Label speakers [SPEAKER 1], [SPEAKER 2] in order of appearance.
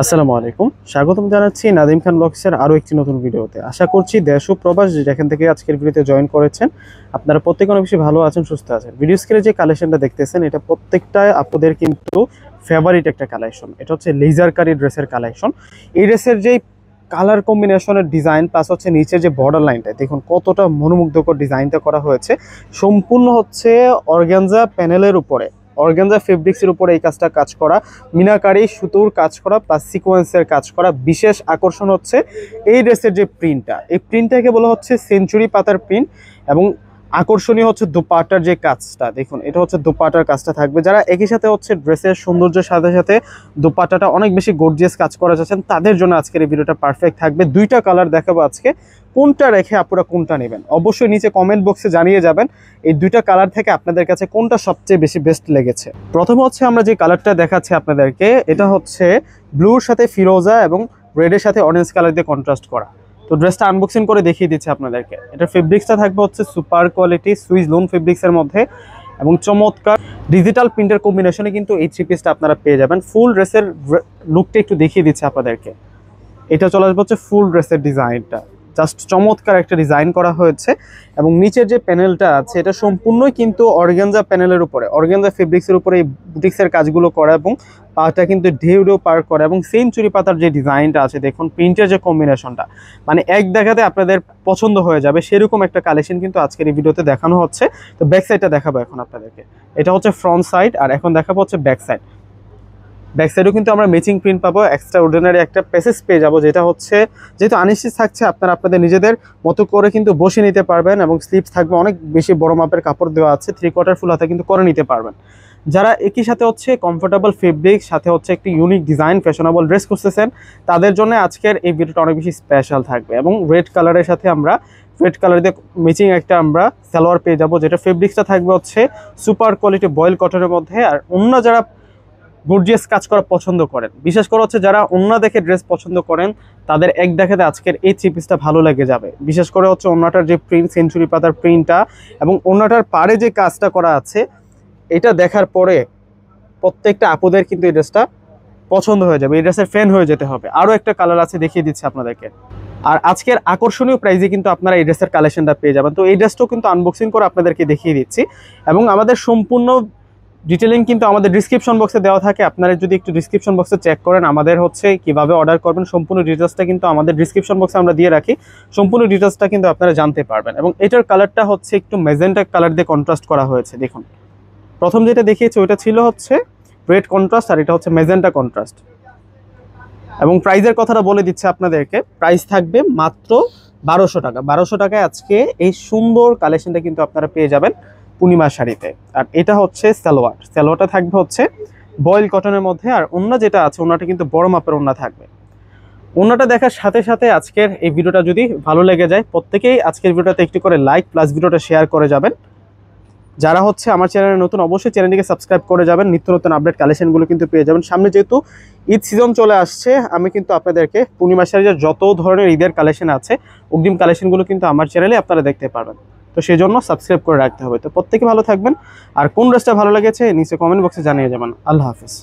[SPEAKER 1] আসসালামু আলাইকুম, স্বাগতম জানাচ্ছি নাদিম খান ব্লগসের আরও একটি নতুন ভিডিওতে। আশা করছি দেশ ও প্রবাস যেখান থেকে আজকের ভিডিওতে জয়েন করেছেন আপনারা প্রত্যেকে অনেক বেশি ভালো আছেন, সুস্থ আছেন। ভিডিও স্ক্রিনে যে কালেকশনটা দেখতেছেন এটা প্রত্যেকটা আপনাদের কিন্তু ফেভারিট একটা কালেকশন। এটা হচ্ছে লেজার কারি ড্রেসের কালেকশন। এই ড্রেসের যেই কালার কম্বিনেশনের ডিজাইন প্লাস হচ্ছে নিচের যে বর্ডার লাইনটা দেখুন কতটা মনোমুগ্ধকর ডিজাইনটা করা হয়েছে। সম্পূর্ণ হচ্ছে অর্গানজা প্যানেলের উপরে, অর্গানজা ফেব্রিক্সের উপরে এই কাজ করা, মিনাকারি সুতোর কাজ করা প্লাস সিকোয়েন্সের কাজ করা। বিশেষ আকর্ষণ হচ্ছে এই ড্রেসের যে প্রিন্টটা, এই প্রিন্টটাকে বলা হচ্ছে সেঞ্চুরি পাতার প্রিন্ট। এবং আকর্ষণীয় হচ্ছে দোপাট্টার যে কাজটা দেখুন, এটা হচ্ছে দোপাট্টার কাজটা থাকবে। যারা একই সাথে হচ্ছে ড্রেসের সৌন্দর্যের সাথে সাথে দোপাট্টাটা অনেক বেশি গর্জিয়াস কাজ করা যাচ্ছেন তাদের জন্য আজকের এই ভিডিওটা পারফেক্ট থাকবে। দুইটা কালার দেখাবো আজকে, কোনটা রেখে আপনারা কোনটা নেবেন অবশ্যই নিচে কমেন্ট বক্সে জানিয়ে যাবেন এই দুইটা কালার থেকে আপনাদের কাছে কোনটা সবচেয়ে বেশি বেস্ট লেগেছে। প্রথমে হচ্ছে আমরা যে কালারটা দেখাচ্ছি আপনাদেরকে, এটা হচ্ছে ব্লুর সাথে ফিরোজা এবং রেডের সাথে অরেঞ্জ কালার দিয়ে কন্ট্রাস্ট করা। তো ড্রেসটা আনবক্সিং করে দেখিয়ে দিচ্ছি আপনাদেরকে। এটা ফেব্রিক্সটা থাকবে হচ্ছে সুপার কোয়ালিটি সুইস লোন ফেব্রিক্সের মধ্যে এবং চমৎকার ডিজিটাল প্রিন্টের কম্বিনেশনে কিন্তু এই থ্রি পিসটা আপনারা পেয়ে যাবেন। ফুল ড্রেসের লুকটা একটু দেখিয়ে দিচ্ছি আপনাদেরকে। এটা চলে আসবে হচ্ছে ফুল ড্রেসের ডিজাইনটা, জাস্ট চমৎকার একটা ডিজাইন করা হয়েছে। এবং নিচের যে প্যানেলটা আছে এটা সম্পূর্ণই কিন্তু অর্গানজা প্যানেলের উপরে, অর্গানজা ফেব্রিক্সের উপরে এই বুটিক্সের কাজগুলো করা এবং পাটা কিন্তু ঢেউ পার করা এবং সেঞ্চুরি পাতার যে ডিজাইনটা আছে দেখুন, প্রিন্টের যে কম্বিনেশনটা মানে এক দেখাতে আপনাদের পছন্দ হয়ে যাবে সেরকম একটা কালেকশন কিন্তু আজকের এই ভিডিওতে দেখানো হচ্ছে। তো ব্যাক সাইডটা দেখাবো এখন আপনাদেরকে। এটা হচ্ছে ফ্রন্ট সাইড আর এখন দেখাবো হচ্ছে ব্যাক সাইড। ব্যাক সাইডেও কিন্তু আমরা ম্যাচিং প্রিন্ট পাবো, এক্সট্রা অর্ডিনারি একটা প্যাসেজ পেয়ে যাবো, যেটা হচ্ছে যেহেতু আনস্টিচ থাকছে আপনারা আপনাদের নিজেদের মতো করে কিন্তু বসে নিতে পারবেন। এবং স্লিভস থাকবে অনেক বেশি বড় মাপের কাপড় দেওয়া আছে, 3/4 ফুল হাতে কিন্তু করে নিতে পারবেন। যারা একই সাথে হচ্ছে কমফোর্টেবল ফেব্রিক সাথে হচ্ছে একটি ইউনিক ডিজাইন ফ্যাশনেবল ড্রেস খুঁজতেছেন তাদের জন্য আজকের এই ভিডিওটা অনেক বেশি স্পেশাল থাকবে। এবং রেড কালারের সাথে আমরা রেড কালার দিয়ে ম্যাচিং একটা আমরা সালোয়ার পেয়ে যাবো, যেটা ফেব্রিক্সটা থাকবে হচ্ছে সুপার কোয়ালিটি বয়েল কটনের মধ্যে। আর অন্য যারা গর্জিয়াস কাজ করা পছন্দ করেন, বিশেষ করে হচ্ছে যারা অন্য দেখে ড্রেস পছন্দ করেন তাদের এক দেখাতে আজকের এই থ্রি পিসটা ভালো লেগে যাবে। বিশেষ করে হচ্ছে ওন্নাটার যে প্রিন্ট, সেঞ্চুরি পাতার প্রিন্টটা এবং ওন্নাটার পাড়ে যে কাজটা করা আছে এটা দেখার পরে প্রত্যেকটা আপুদের কিন্তু এই ড্রেসটা পছন্দ হয়ে যাবে, এই ড্রেসের ফ্যান হয়ে যেতে হবে। আরও একটা কালার আছে দেখিয়ে দিচ্ছি আপনাদেরকে। আর আজকের আকর্ষণীয় প্রাইজে কিন্তু আপনারা এই ড্রেসের কালেকশনটা পেয়ে যাবেন। তো এই ড্রেসটাও কিন্তু আনবক্সিং করে আপনাদেরকে দেখিয়ে দিচ্ছি এবং আমাদের সম্পূর্ণ ডিটেলিং কিন্তু আমাদের ডিসক্রিপশন বক্সে দেওয়া থাকে। আপনারা যদি একটু ডিসক্রিপশন বক্সে চেক করেন আমাদের হচ্ছে কিভাবে অর্ডার করবেন সম্পূর্ণ ডিটেলসটা কিন্তু আমাদের ডিসক্রিপশন বক্সে আমরা দিয়ে রাখি, সম্পূর্ণ ডিটেলসটা কিন্তু আপনারা জানতে পারবেন। এবং এটার কালারটা হচ্ছে একটু ম্যাজেন্টা কালার দিয়ে কন্ট্রাস্ট করা হয়েছে দেখুন। প্রথম যেটা দেখিয়েছি ওইটা ছিল হচ্ছে রেড কন্ট্রাস্ট আর এটা হচ্ছে ম্যাজেন্টা কন্ট্রাস্ট। এবং প্রাইসের কথাটা বলে দিচ্ছে আপনাদেরকে, প্রাইস থাকবে মাত্র 1200 টাকা। 1200 টাকায় আজকে এই সুন্দর কালেকশনটা কিন্তু আপনারা পেয়ে যাবেন পূর্ণিমা শাড়িতে। আর এটা হচ্ছে সালোয়ার, সালোয়ারটা থাকবে হচ্ছে বয়েল কটনের মধ্যে। আর ওন্না যেটা আছে ওন্নাটা কিন্তু বড় মাপের ওন্না থাকবে। ওন্নাটা দেখার সাথে সাথে আজকের এই ভিডিওটা যদি ভালো লেগে যায় প্রত্যেকেই আজকের ভিডিওটাতে একটু করে লাইক প্লাস ভিডিওটা শেয়ার করে যাবেন। যারা হচ্ছে আমার চ্যানেলে নতুন অবশ্যই চ্যানেলটিকে সাবস্ক্রাইব করে যাবেন, নিত্য নতুন আপডেট কালেকশনগুলো কিন্তু পেয়ে যাবেন। সামনে যেহেতু ঈদ সিজন চলে আসছে আমি কিন্তু আপনাদেরকে পূর্ণিমা শাড়ির যত ধরনের ঈদের কালেকশন আছে অগ্রিম কালেকশনগুলো কিন্তু আমার চ্যানেলে আপনারা দেখতে পারবেন। তো সেই জন্য সাবস্ক্রাইব করে রাখতে হবে। তো প্রত্যেকে ভালো থাকবেন, আর কোন ড্রেসটা ভালো লেগেছে নিচে কমেন্ট বক্সে জানিয়ে যাবেন। আল্লাহ হাফেজ।